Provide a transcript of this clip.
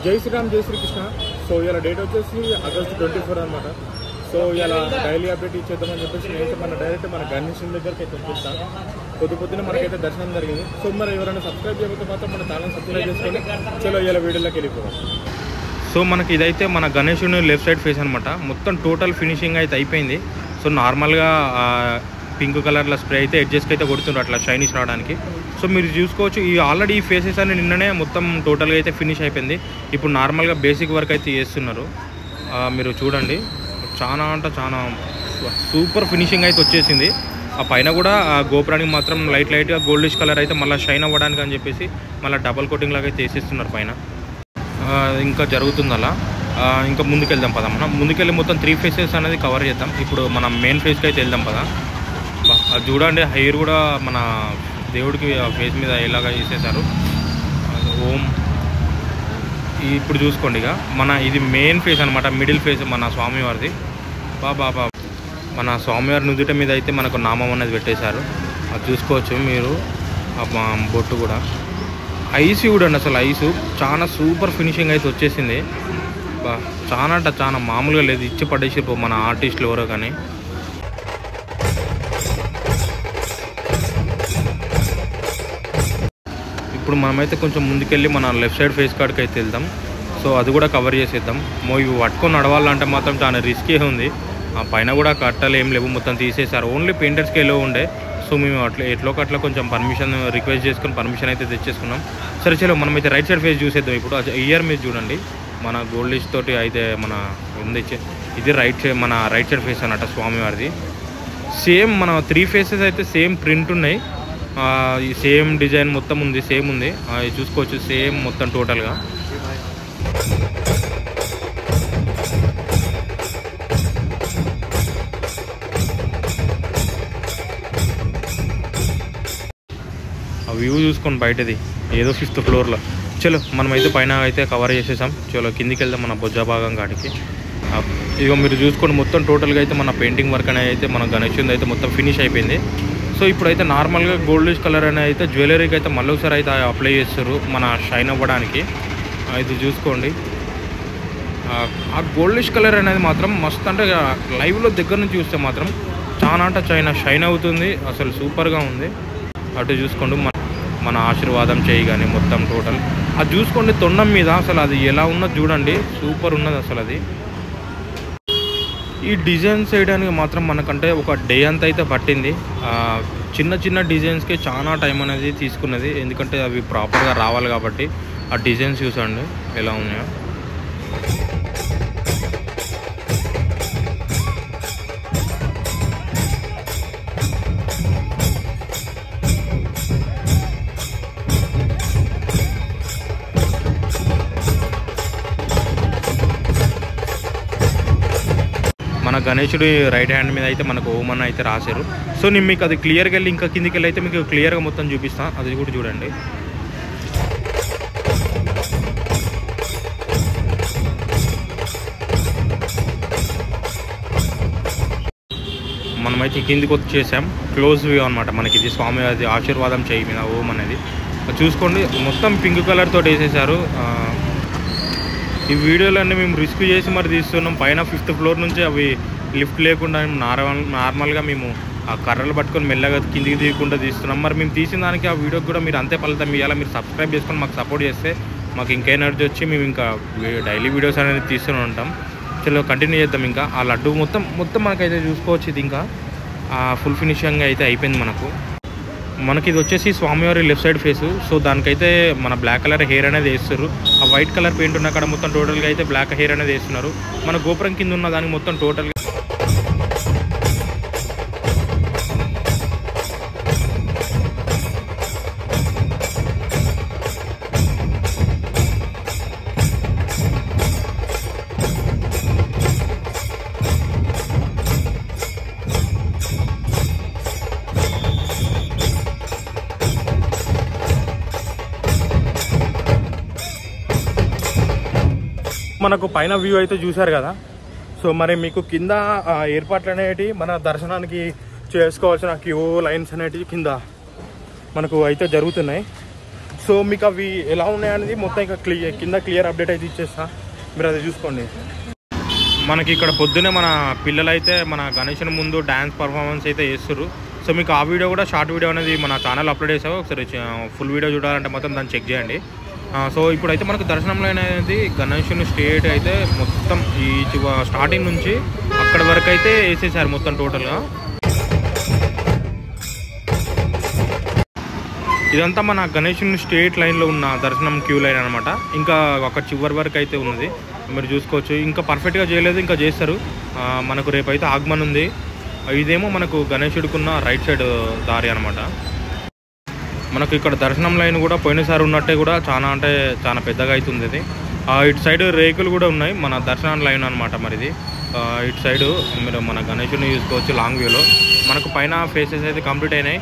జై శ్రీరామ్ జై శ్రీకృష్ణ. సో ఇలా డేట్ వచ్చేసి August 24 అనమాట. సో ఇలా డైలీ అప్డేట్ ఇచ్చేద్దామని చెప్పేసి నేనైతే డైరెక్ట్ మన గణేశం దగ్గరికి అయితే వచ్చేస్తాను. పొద్దున మనకైతే దర్శనం జరిగింది. సో మరి ఎవరైనా సబ్స్క్రైబ్ చేయకపోతే మాత్రం మన ఛానల్ సబ్స్క్రైబ్ చేసుకొని చలో ఇలా వీడియోలోకి వెళ్ళిపోదాం. సో మనకి ఇదైతే మన గణేశుని లెఫ్ట్ సైడ్ ఫేస్ అనమాట. మొత్తం టోటల్ ఫినిషింగ్ అయితే అయిపోయింది. సో నార్మల్గా పింక్ కలర్లో స్ప్రే అయితే ఎడ్జెస్కి అయితే కొడుతుండ్రు అట్లా షైనిష్ రావడానికి. సో మీరు చూసుకోవచ్చు ఈ ఆల్రెడీ ఈ ఫేసెస్ అన్ని నిన్ననే మొత్తం టోటల్గా అయితే ఫినిష్ అయిపోయింది. ఇప్పుడు నార్మల్గా బేసిక్ వర్క్ అయితే చేస్తున్నారు. మీరు చూడండి, చాలా అంటే చాలా సూపర్ ఫినిషింగ్ అయితే వచ్చేసింది. ఆ పైన కూడా గోపురానికి మాత్రం లైట్గా గోల్డిష్ కలర్ అయితే మళ్ళీ షైన్ అవ్వడానికి అని చెప్పేసి మళ్ళీ డబల్ కోటింగ్ లాగా అయితే వేసేస్తున్నారు పైన. ఇంకా జరుగుతుంది అలా. ఇంకా ముందుకెళ్దాం పదా. మనం ముందుకెళ్ళి మొత్తం 3 ఫేసెస్ అనేది కవర్ చేద్దాం. ఇప్పుడు మనం మెయిన్ ఫేస్కి అయితే వెళ్దాం పదా. అది చూడండి, హెయిర్ కూడా మన దేవుడికి ఫేస్ మీద ఇలాగా వేసేసారు. ఓం ఇప్పుడు చూసుకోండి. ఇక ఇది మెయిన్ ఫేస్ అనమాట, మిడిల్ ఫేస్ మన స్వామివారిది. బాబా మన స్వామివారి నుదుట మీద అయితే మనకు నామం అనేది పెట్టేశారు. అది చూసుకోవచ్చు మీరు. బొట్టు కూడా ఐస్ చూడండి, అసలు ఐస్ చాలా సూపర్ ఫినిషింగ్ అయితే వచ్చేసింది. చాలా అంటే చాలా మామూలుగా లేదు, ఇచ్చి పడేసి మన ఆర్టిస్టులు ఎవరో కానీ. ఇప్పుడు మనమైతే కొంచెం ముందుకెళ్ళి మన లెఫ్ట్ సైడ్ ఫేస్ కార్డ్కి అయితే వెళ్దాం. సో అది కూడా కవర్ చేసేద్దాం. ఇవి పట్టుకొని నడవాలంటే మాత్రం చాలా రిస్కీ ఉంది. పైన కూడా కట్టలు ఏం లేవు, మొత్తం తీసేశారు. ఓన్లీ పెయింటర్స్కి వెళ్ళి ఉండే. సో మేము ఎట్లా కొంచెం పర్మిషన్ రిక్వెస్ట్ చేసుకుని పర్మిషన్ అయితే తెచ్చేసుకున్నాం. సరే చలో మనమైతే రైట్ సైడ్ ఫేస్ చూసేద్దాం. ఇప్పుడు ఇయర్ మీరు చూడండి, మన గోల్డిష్ తోటి అయితే మన ఉంది. ఇది మన రైట్ సైడ్ ఫేస్ అన్నట్టు స్వామివారిది. సేమ్ మన 3 ఫేసెస్ అయితే సేమ్ ప్రింట్ ఉన్నాయి. ఈ సేమ్ డిజైన్ మొత్తం ఉంది, సేమ్ ఉంది. చూసుకోవచ్చు సేమ్ మొత్తం టోటల్గా. ఆ వ్యూ చూసుకోండి బయటది, ఏదో 5th ఫ్లోర్లో. చలో మనమైతే పైన అయితే కవర్ చేసేసాం. చలో కిందికి వెళ్దాం మన బొజ్జా భాగం కాడికి. ఇక మీరు చూసుకోండి, మొత్తం టోటల్గా అయితే మన పెయింటింగ్ వర్క్ అనేది అయితే మన గణేశుని అయితే మొత్తం ఫినిష్ అయిపోయింది. సో ఇప్పుడైతే నార్మల్గా గోల్డిష్ కలర్ అనేది అయితే జ్యువెలరీకి అయితే మళ్ళీ ఒకసారి అయితే అప్లై చేస్తారు మన షైన్ అవ్వడానికి. ఇది చూసుకోండి, ఆ గోల్డిష్ కలర్ అనేది మాత్రం మస్తు, అంటే లైవ్లో దగ్గర నుంచి చూస్తే మాత్రం చాలా అంటే చాలా షైన్ అవుతుంది. అసలు సూపర్గా ఉంది. అటు చూసుకోండి మన ఆశీర్వాదం చేయి కానీ మొత్తం టోటల్ అది చూసుకోండి. తొండం మీద అసలు అది ఎలా ఉన్నది చూడండి, సూపర్ ఉన్నది అసలు. అది ఈ డిజైన్స్ వేయడానికి మాత్రం మనకంటే ఒక డే అంతా అయితే పట్టింది. చిన్న డిజైన్స్కి చాలా టైం అనేది తీసుకున్నది, ఎందుకంటే అవి ప్రాపర్గా రావాలి కాబట్టి. ఆ డిజైన్స్ చూసండి ఎలా ఉన్నాయో. మన గణేశుడి రైట్ హ్యాండ్ మీద అయితే మనకు ఓం అని అయితే రాశారు. సో నేను మీకు అది క్లియర్గా వెళ్ళి ఇంకా కిందికి వెళ్ళి అయితే మీకు క్లియర్గా మొత్తం చూపిస్తాను. అది కూడా చూడండి. మనమైతే కిందికి వచ్చేసాం. క్లోజ్ వ్యూ అనమాట మనకి ఇది. స్వామివారి ఆశీర్వాదం చేయి మీద ఓం అనేది చూసుకోండి, మొత్తం పింక్ కలర్ తోటి వేసేసారు. ఈ వీడియోలన్నీ మేము రిస్క్ చేసి మరి తీస్తున్నాం. పైన 5th ఫ్లోర్ నుంచి అవి లిఫ్ట్ లేకుండా నార్మల్గా మేము ఆ కర్రలు పట్టుకొని మెల్లగా కిందికి తీయకుండా తీస్తున్నాం. మరి మేము తీసిన దానికి ఆ వీడియోకి కూడా మీరు అంతే ఫలితం ఇవ్వాలి. మీరు సబ్స్క్రైబ్ చేసుకొని మాకు సపోర్ట్ చేస్తే మాకు ఇంకా ఎనర్జీ వచ్చి మేము ఇంకా డైలీ వీడియోస్ అనేది తీస్తూనే ఉంటాం. చలో కంటిన్యూ చేద్దాం. ఇంకా ఆ లడ్డు మొత్తం మనకైతే చూసుకోవచ్చు. ఇది ఇంకా ఫుల్ ఫినిషింగ్ అయితే అయిపోయింది మనకి. ఇది వచ్చేసి స్వామివారి లెఫ్ట్ సైడ్ ఫేసు. సో దానికైతే మన బ్లాక్ కలర్ హెయిర్ అనేది వేస్తారు. ఆ వైట్ కలర్ పెయింట్ ఉన్న అక్కడ మొత్తం టోటల్గా అయితే బ్లాక్ హెయిర్ అనేది వేస్తున్నారు. మన గోపురం కింద ఉన్న దానికి మొత్తం టోటల్గా మనకు పైన వ్యూ అయితే చూశారు కదా. సో మరి మీకు కింద ఏర్పాట్లు అనేటివి మన దర్శనానికి చేసుకోవాల్సిన క్యూ లైన్స్ అనేటివి కింద మనకు అయితే జరుగుతున్నాయి. సో మీకు అవి ఎలా ఉన్నాయనేది మొత్తం ఇక కింద క్లియర్ అప్డేట్ అయితే ఇచ్చేస్తా, మీరు అది చూసుకోండి. మనకి ఇక్కడ పొద్దునే మన పిల్లలు అయితే మన గణేశుని ముందు డ్యాన్స్ పర్ఫార్మెన్స్ అయితే చేస్తారు. సో మీకు ఆ వీడియో కూడా షార్ట్ వీడియో అనేది మన ఛానల్ అప్లోడ్ చేసావు, ఒకసారి ఫుల్ వీడియో చూడాలంటే మొత్తం దాన్ని చెక్ చేయండి. సో ఇప్పుడైతే మనకు దర్శనంలో అనేది గణేశుని స్టేట్ అయితే మొత్తం ఈ స్టార్టింగ్ నుంచి అక్కడ వరకు అయితే వేసేసారు మొత్తం టోటల్గా. ఇదంతా మన గణేశుని స్టేట్ లైన్లో ఉన్న దర్శనం క్యూ లైన్ అనమాట. ఇంకా ఒక చివరి వరకు అయితే ఉన్నది, మీరు చూసుకోవచ్చు. ఇంకా పర్ఫెక్ట్గా చేయలేదు, ఇంకా చేస్తారు. మనకు రేపైతే ఆగమన్ ఉంది. ఇదేమో మనకు గణేశుడికున్న రైట్ సైడ్ దారి అనమాట. మనకు ఇక్కడ దర్శనం లైన్ కూడా పోయినసారి ఉన్నట్టే కూడా చాలా అంటే చాలా పెద్దగా అవుతుంది ఇది. ఇటు సైడ్ రేకులు కూడా ఉన్నాయి, మన దర్శనం లైన్ అనమాట. మరిది ఇటు సైడు మీరు మన గణేశుడిని చూసుకోవచ్చు లాంగ్ వ్యూలో. మనకు పైన ఫేసెస్ అయితే కంప్లీట్ అయినాయి.